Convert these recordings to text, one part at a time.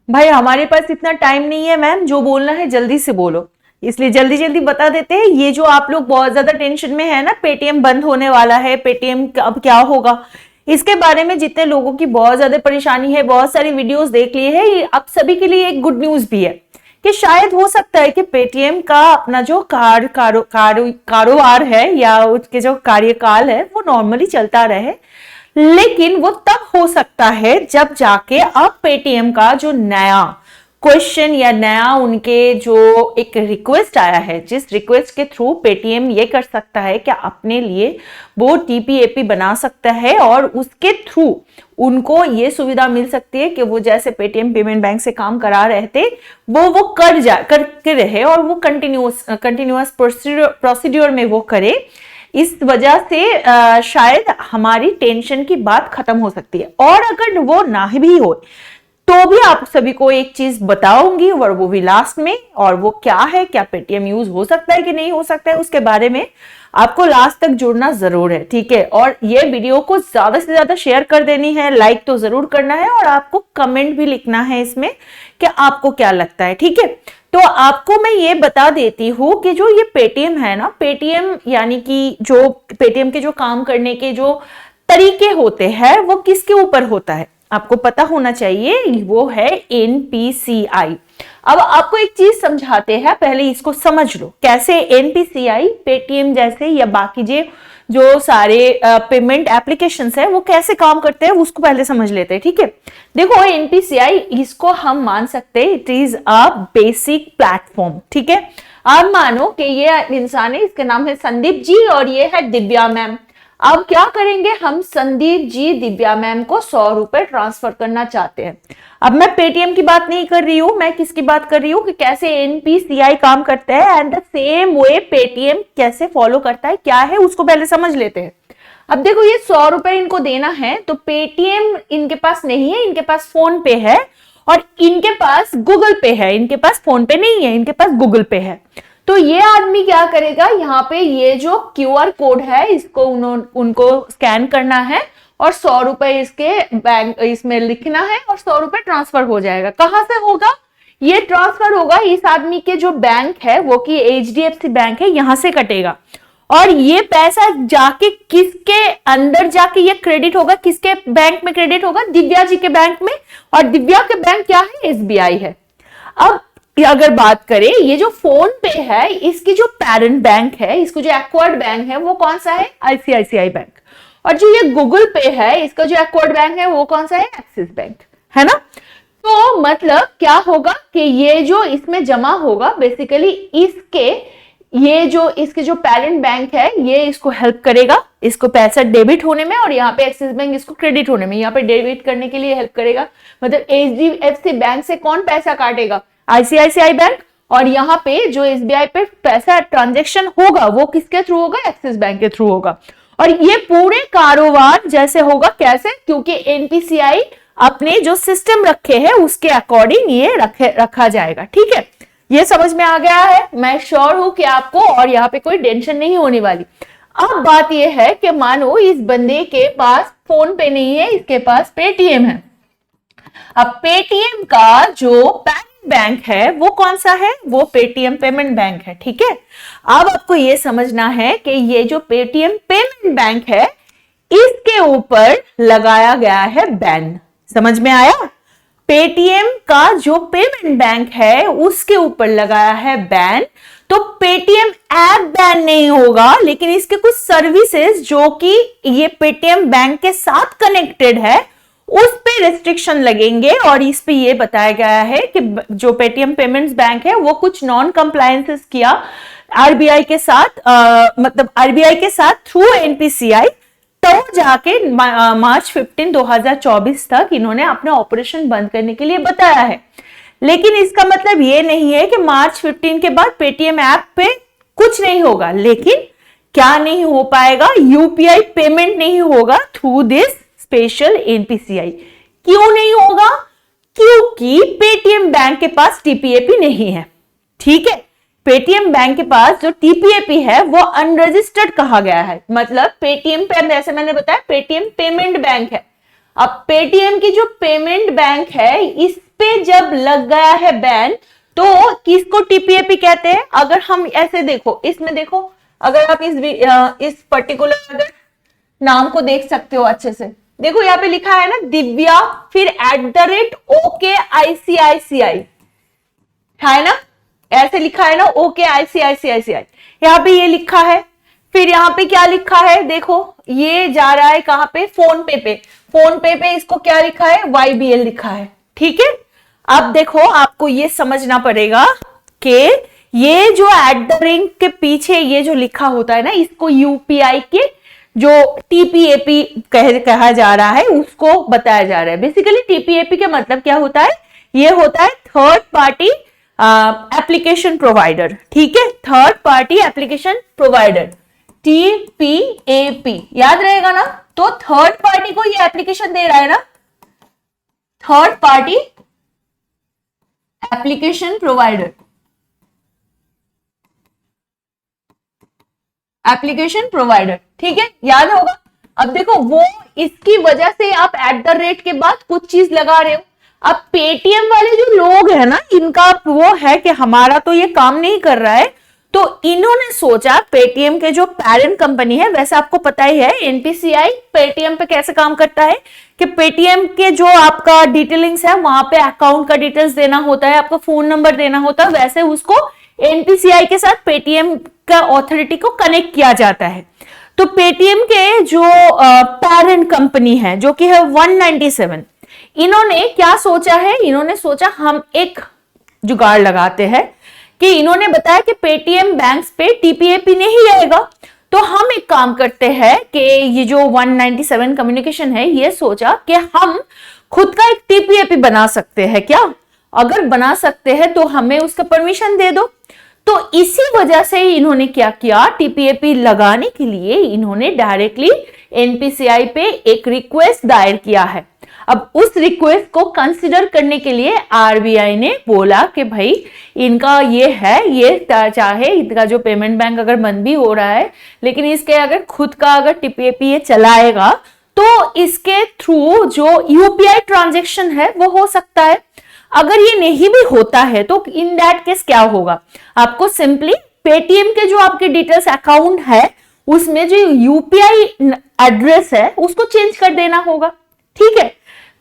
भाई हमारे पास इतना टाइम नहीं है मैम, जो बोलना है जल्दी से बोलो, इसलिए जल्दी जल्दी बता देते हैं। ये जो आप लोग बहुत ज्यादा टेंशन में है ना, पेटीएम बंद होने वाला है, पेटीएम अब क्या होगा, इसके बारे में जितने लोगों की बहुत ज्यादा परेशानी है, बहुत सारी वीडियोस देख लिए है, ये आप सभी के लिए एक गुड न्यूज भी है कि शायद हो सकता है कि पेटीएम का अपना जो कारोबार है या उसके जो कार्यकाल है वो नॉर्मली चलता रहे, लेकिन वो तब हो सकता है जब जाके अब पेटीएम का जो नया क्वेश्चन या नया उनके जो एक रिक्वेस्ट आया है, जिस रिक्वेस्ट के थ्रू पेटीएम ये कर सकता है कि अपने लिए वो टीपीएपी बना सकता है और उसके थ्रू उनको ये सुविधा मिल सकती है कि वो जैसे पेटीएम पेमेंट बैंक से काम करा रहे थे वो करके रहे और वो कंटिन्यूअस प्रोसीड्योर में वो करे। इस वजह से शायद हमारी टेंशन की बात खत्म हो सकती है। और अगर वो ना भी हो तो भी आप सभी को एक चीज बताऊंगी और वो भी लास्ट में, और वो क्या है, क्या पेटीएम यूज हो सकता है कि नहीं हो सकता है, उसके बारे में आपको लास्ट तक जुड़ना जरूर है, ठीक है। और ये वीडियो को ज्यादा से ज्यादा शेयर कर देनी है, लाइक तो जरूर करना है और आपको कमेंट भी लिखना है इसमें कि आपको क्या लगता है, ठीक है। तो आपको मैं ये बता देती हूं कि जो ये पेटीएम है ना, पेटीएम यानी कि जो पेटीएम के जो काम करने के जो तरीके होते हैं वो किसके ऊपर होता है, आपको पता होना चाहिए, वो है एनपीसीआई। अब आपको एक चीज समझाते हैं, पहले इसको समझ लो कैसे एनपीसीआई पेटीएम जैसे या बाकी जो सारे पेमेंट एप्लीकेशंस है वो कैसे काम करते हैं उसको पहले समझ लेते हैं, ठीक है। देखो एनपीसीआई, इसको हम मान सकते हैं it is a basic platform, ठीक है। आप मानो कि ये इंसान है, इसका नाम है संदीप जी और ये है दिव्या मैम। अब क्या करेंगे, हम संदीप जी दिव्या मैम को 100 रुपए ट्रांसफर करना चाहते हैं। अब मैं पेटीएम की बात नहीं कर रही हूं, मैं किसकी बात कर रही हूं कि कैसे एनपीसीआई काम करता है and the same way Paytm कैसे फॉलो करता है, क्या है उसको पहले समझ लेते हैं। अब देखो ये 100 रुपए इनको देना है तो पेटीएम इनके पास नहीं है, इनके पास फोन पे है और इनके पास गूगल पे है, इनके पास फोन पे नहीं है, इनके पास गूगल पे है। तो ये आदमी क्या करेगा, यहाँ पे ये जो क्यूआर कोड है इसको उनको स्कैन करना है और 100 रुपए इसके बैंक इसमें लिखना है और 100 रुपए ट्रांसफर हो जाएगा। कहां से होगा ये ट्रांसफर, होगा इस आदमी के जो बैंक है वो की एचडीएफसी बैंक है, यहां से कटेगा और ये पैसा जाके किसके अंदर जाके ये क्रेडिट होगा, किसके बैंक में क्रेडिट होगा, दिव्या जी के बैंक में। और दिव्या के बैंक क्या है, एसबीआई है। अब अगर बात करें ये जो फोन पे है इसकी जो पेरेंट बैंक है, इसको जो एक्वायर्ड बैंक है वो कौन सा है, आईसीआईसीआई बैंक। और जो ये गूगल पे है इसका जो एक्वायर्ड बैंक है वो कौन सा है, एक्सिस बैंक, है ना। तो मतलब क्या होगा कि ये जो इसमें जमा होगा बेसिकली इसके जो पेरेंट बैंक है ये इसको हेल्प करेगा, इसको पैसा डेबिट होने में, और यहाँ पे एक्सिस बैंक इसको क्रेडिट होने में, यहाँ पे डेबिट करने के लिए हेल्प करेगा। मतलब एचडीएफसी बैंक से कौन पैसा काटेगा, आईसीआईसीआई बैंक, और यहाँ पे जो एसबीआई पे पैसा ट्रांजैक्शन होगा वो किसके थ्रू होगा, एक्सिस बैंक के थ्रू होगा। और ये पूरे कारोबार जैसे होगा कैसे, क्योंकि एनपीसीआई अपने जो सिस्टम रखे हैं उसके अकॉर्डिंग ये रखा जाएगा, ठीक है। ये समझ में आ गया है, मैं श्योर हूं कि आपको, और यहाँ पे कोई टेंशन नहीं होने वाली। अब बात ये है कि मानो इस बंदे के पास फोन पे नहीं है, इसके पास पेटीएम है। अब पेटीएम का जो बैंक है वो कौन सा है, वो पेटीएम पेमेंट बैंक है, ठीक है। अब आपको ये समझना है कि ये जो पेटीएम पेमेंट बैंक है इसके ऊपर लगाया गया है बैन, समझ में आया। पेटीएम का जो पेमेंट बैंक है उसके ऊपर लगाया है बैन, तो पेटीएम ऐप बैन नहीं होगा, लेकिन इसके कुछ सर्विसेज जो कि ये पेटीएम बैंक के साथ कनेक्टेड है उस पे रेस्ट्रिक्शन लगेंगे। और इस पे ये बताया गया है कि जो पेटीएम पेमेंट्स बैंक है वो कुछ नॉन कंप्लायंसेस किया आरबीआई के साथ, मतलब आरबीआई के साथ थ्रू एनपीसीआई, तो जाके मार्च 15 2024 तक इन्होंने अपना ऑपरेशन बंद करने के लिए बताया है। लेकिन इसका मतलब ये नहीं है कि मार्च 15 के बाद पेटीएम ऐप पे कुछ नहीं होगा। लेकिन क्या नहीं हो पाएगा, यूपीआई पेमेंट नहीं होगा थ्रू दिस स्पेशल एनपीसीआई। क्यों नहीं होगा, क्योंकि पेटीएम बैंक के पास टीपीएपी नहीं है, ठीक है। पेटीएम बैंक के पास जो टीपीएपी है वो अनरजिस्टर्ड कहा गया है, मतलब पेटीएम पे जैसे मैंने बताया पेटीएम पेमेंट बैंक है। अब पेटीएम की जो पेमेंट बैंक है इस पे जब लग गया है बैन तो किसको टीपीएपी कहते हैं? अगर हम ऐसे देखो, इसमें देखो, अगर आप इस पर्टिकुलर अगर नाम को देख सकते हो अच्छे से, देखो यहाँ पे लिखा है ना दिव्या, फिर @OKICICI है ना, ऐसे लिखा है ना OKICICI, यहाँ पे ये लिखा है। फिर यहाँ पे क्या लिखा है देखो, ये जा रहा है कहां पे? फोन पे इसको क्या लिखा है? YBL लिखा है। ठीक है, अब देखो आपको ये समझना पड़ेगा कि ये जो @ के पीछे ये जो लिखा होता है ना, इसको यूपीआई के जो टीपीएपी कहा जा रहा है उसको बताया जा रहा है। बेसिकली टीपीएपी का मतलब क्या होता है? ये होता है थर्ड पार्टी एप्लीकेशन प्रोवाइडर। ठीक है, थर्ड पार्टी एप्लीकेशन प्रोवाइडर, टीपीएपी, याद रहेगा ना। तो थर्ड पार्टी को ये एप्लीकेशन दे रहा है ना, थर्ड पार्टी एप्लीकेशन प्रोवाइडर, ठीक है, याद होगा। अब देखो वो इसकी वजह से आप @ के बाद कुछ चीज लगा रहे हो। अब पेटीएम वाले जो लोग हैं ना, इनका वो है कि हमारा तो ये काम नहीं कर रहा है, तो इन्होंने सोचा, पेटीएम के जो पेरेंट कंपनी है, वैसे आपको पता ही है एनपीसीआई पेटीएम पे कैसे काम करता है कि पेटीएम के जो आपका डिटेलिंग्स है वहां पे अकाउंट का डिटेल्स देना होता है, आपका फोन नंबर देना होता है, वैसे उसको एनपीसीआई के साथ पेटीएम का ऑथोरिटी को कनेक्ट किया जाता है। तो पेटीएम के जो पेरेंट कंपनी है जो कि है 197, इन्होंने क्या सोचा है? इन्होंने सोचा हम एक जुगाड़ लगाते हैं कि इन्होंने बताया कि पेटीएम बैंक्स पे टीपीएपी नहीं रहेगा, तो हम एक काम करते हैं कि ये जो 197 कम्युनिकेशन है, ये सोचा कि हम खुद का एक टीपीएपी बना सकते हैं क्या? अगर बना सकते हैं तो हमें उसका परमिशन दे दो। तो इसी वजह से इन्होंने क्या किया, टीपीएपी लगाने के लिए इन्होंने डायरेक्टली एनपीसीआई पे एक रिक्वेस्ट दायर किया है। अब उस रिक्वेस्ट को कंसिडर करने के लिए आरबीआई ने बोला कि भाई इनका ये है, ये चाहे इनका जो पेमेंट बैंक अगर बंद भी हो रहा है, लेकिन इसके अगर खुद का अगर टीपीएपी ये चलाएगा तो इसके थ्रू जो यूपीआई ट्रांजैक्शन है वो हो सकता है। अगर ये नहीं भी होता है तो इन दैट केस क्या होगा? आपको सिंपली पेटीएम के जो आपके डिटेल्स अकाउंट है उसमें जो यूपीआई एड्रेस है उसको चेंज कर देना होगा। ठीक है,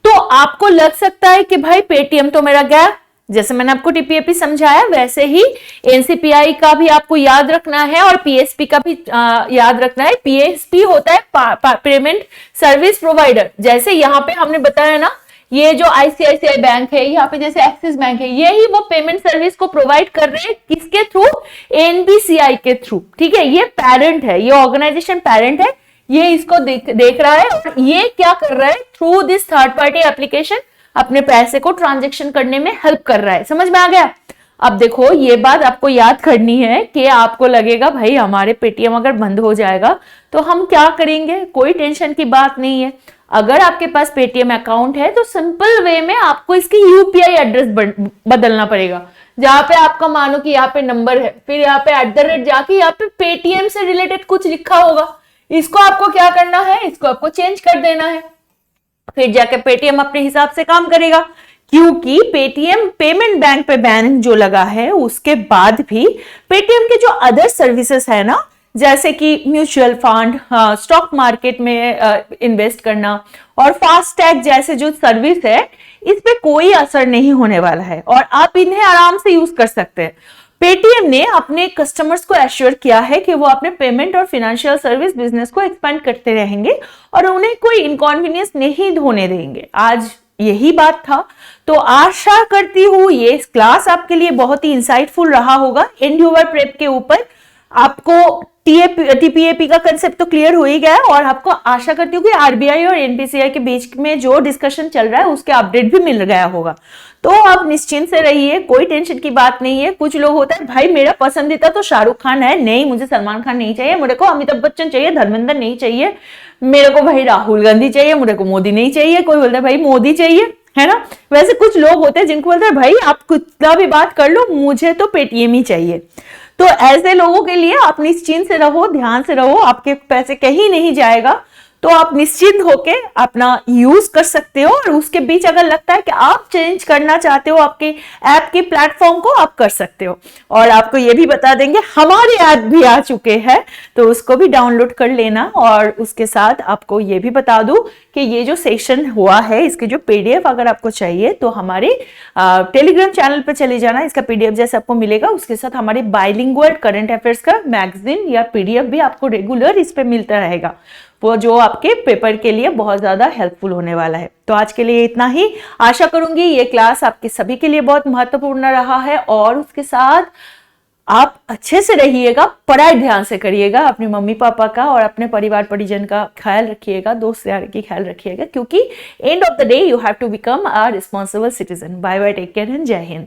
तो आपको लग सकता है कि भाई पेटीएम तो मेरा गया, जैसे मैंने आपको टीपीएपी समझाया वैसे ही एनसीपीआई का भी आपको याद रखना है और पीएसपी का भी याद रखना है। पीएसपी होता है पेमेंट सर्विस प्रोवाइडर, जैसे यहाँ पे हमने बताया ना, ये जो आईसीआईसीआई बैंक है, यहाँ पे जैसे एक्सिस बैंक है, यही वो पेमेंट सर्विस को प्रोवाइड कर रहे हैं, किसके थ्रू? एनपीसीआई के थ्रू। ठीक है, ये पेरेंट है, ये ऑर्गेनाइजेशन पेरेंट है, ये इसको देख रहा है और ये क्या कर रहा है? Through this third party application अपने पैसे को ट्रांजैक्शन करने में हेल्प कर रहा है। समझ में आ गया? अब देखो ये बात आपको याद करनी है कि आपको लगेगा भाई हमारे पेटीएम अगर बंद हो जाएगा तो हम क्या करेंगे? कोई टेंशन की बात नहीं है। अगर आपके पास पेटीएम अकाउंट है तो सिंपल वे में आपको इसकी यूपीआई एड्रेस बदलना पड़ेगा। जहां पे आपका मानो कि यहाँ पे नंबर है, फिर यहाँ पे @ जाके यहाँ पे पेटीएम से रिलेटेड कुछ लिखा होगा, इसको आपको क्या करना है? इसको आपको चेंज कर देना है, फिर जाके पेटीएम अपने हिसाब से काम करेगा। क्योंकि पेटीएम पेमेंट बैंक पे बैन जो लगा है उसके बाद भी पेटीएम के जो अदर सर्विसेज है ना, जैसे कि म्यूचुअल फंड, स्टॉक मार्केट में इन्वेस्ट करना और फास्टैग जैसे जो सर्विस है, इस पे कोई असर नहीं होने वाला है और आप इन्हें आराम से यूज कर सकते हैं। पेटीएम ने अपने कस्टमर्स को एश्योर किया है कि वो अपने पेमेंट और फाइनेंशियल सर्विस बिजनेस को एक्सपेंड करते रहेंगे और उन्हें कोई इनकॉन्वीनियंस नहीं होने देंगे। आज यही बात था, तो आशा करती हूँ ये क्लास आपके लिए बहुत ही इंसाइटफुल रहा होगा। एंड्यूवर प्रेप के ऊपर आपको टीपीएपी का कंसेप्ट तो क्लियर हो ही गया है और आपको आशा करती हूँ कि आरबीआई और एनपीसीआई के बीच में जो डिस्कशन चल रहा है उसके अपडेट भी मिल गया होगा। तो आप निश्चिंत से रहिए, कोई टेंशन की बात नहीं है। कुछ लोग होता है भाई मेरा पसंदीदा तो शाहरुख खान है, नहीं मुझे सलमान खान नहीं चाहिए, मेरे को अमिताभ बच्चन चाहिए, धर्मेंद्र नहीं चाहिए, मेरे को भाई राहुल गांधी चाहिए, मेरे को मोदी नहीं चाहिए, कोई बोलता है भाई मोदी चाहिए, है ना। वैसे कुछ लोग होते हैं जिनको बोलते हैं भाई आप कितना भी बात कर लो, मुझे तो पेटीएम ही चाहिए। तो ऐसे लोगों के लिए आप निश्चिंत से रहो, ध्यान से रहो, आपके पैसे कहीं नहीं जाएगा। तो आप निश्चिंत होके अपना यूज कर सकते हो, और उसके बीच अगर लगता है कि आप चेंज करना चाहते हो आपके ऐप के प्लेटफॉर्म को, आप कर सकते हो। और आपको ये भी बता देंगे हमारे ऐप भी आ चुके हैं, तो उसको भी डाउनलोड कर लेना। और उसके साथ आपको ये भी बता दूं कि ये जो सेशन हुआ है इसके जो पीडीएफ अगर आपको चाहिए तो हमारे टेलीग्राम चैनल पे चले जाना, इसका पीडीएफ जैसे आपको मिलेगा। उसके साथ हमारे बाइलिंगुअल करंट अफेयर्स का मैगजीन या पीडीएफ भी आपको रेगुलर इस पे मिलता रहेगा, वो जो आपके पेपर के लिए बहुत ज्यादा हेल्पफुल होने वाला है। तो आज के लिए इतना ही। आशा करूंगी ये क्लास आपके सभी के लिए बहुत महत्वपूर्ण रहा है, और उसके साथ आप अच्छे से रहिएगा, पढ़ाई ध्यान से करिएगा, अपने मम्मी पापा का और अपने परिवार परिजन का ख्याल रखिएगा, दोस्त यार की ख्याल रखिएगा, क्योंकि end of the day you have to become a responsible citizen. Bye bye, take care and जय हिंद।